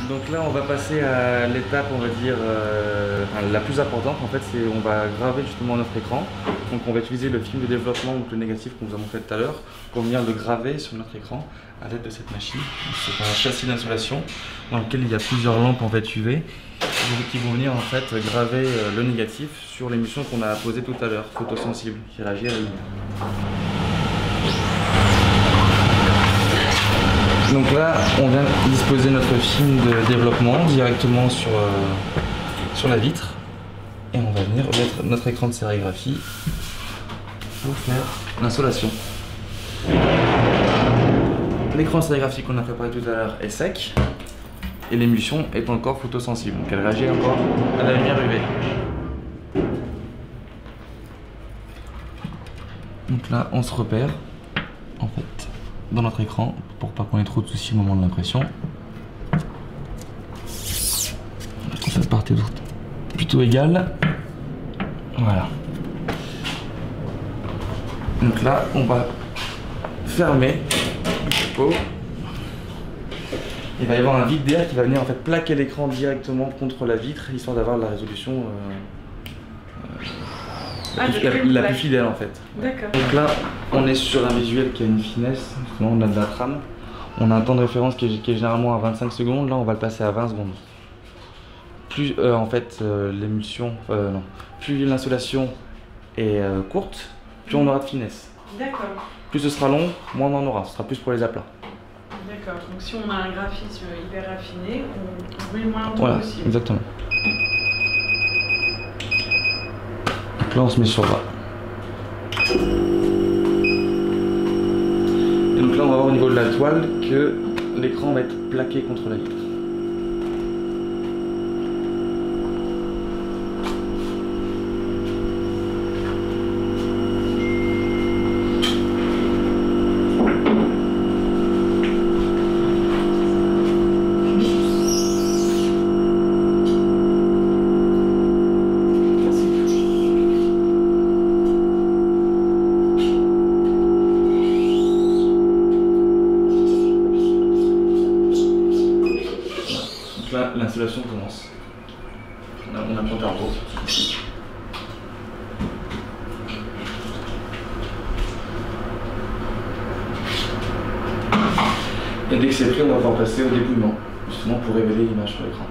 Donc là, on va passer à l'étape, on va dire, enfin, la plus importante. En fait, c'est on va graver justement notre écran. Donc on va utiliser le film de développement, donc le négatif que nous avons fait tout à l'heure, pour venir le graver sur notre écran à l'aide de cette machine. C'est un châssis d'insolation dans lequel il y a plusieurs lampes en fait UV qui vont venir en fait graver le négatif sur l'émission qu'on a posée tout à l'heure, photosensible, qui réagit à la lumière. Donc là, on vient disposer notre film de développement directement sur la vitre et on va venir mettre notre écran de sérigraphie pour faire l'insolation. L'écran de sérigraphie qu'on a préparé tout à l'heure est sec et l'émulsion est encore photosensible, donc elle réagit encore à la lumière UV. Donc là, on se repère en fait dans notre écran pour pas qu'on ait trop de soucis au moment de l'impression. Ça se partait plutôt égal. Voilà. Donc là, on va fermer le capot. Il va y avoir un vide d'air qui va venir en fait plaquer l'écran directement contre la vitre, histoire d'avoir la résolution la plus fidèle en fait. D'accord. Donc là, on est sur un visuel qui a une finesse. On a de la trame. On a un temps de référence qui est généralement à 25 secondes. Là, on va le passer à 20 secondes. Plus en fait l'émulsion, non, plus l'insolation est courte, plus on aura de finesse. D'accord. Plus ce sera long, moins on en aura. Ce sera plus pour les aplats. D'accord. Donc si on a un graphisme hyper raffiné, on met le moins longtemps Voilà, possible. exactement. Donc là, on se met sur bas. Et donc là, on va voir au niveau de la toile que l'écran va être plaqué contre la vitre. Là, l'installation commence. On a un compte à rebours. Et dès que c'est prêt, on va pouvoir passer au dépouillement, justement pour révéler l'image sur l'écran.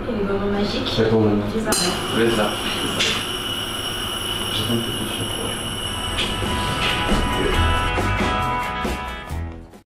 Et les moments magiques. C'est pour le moment. C'est ça. Oui, c'est ça. J'attends que tu fasses.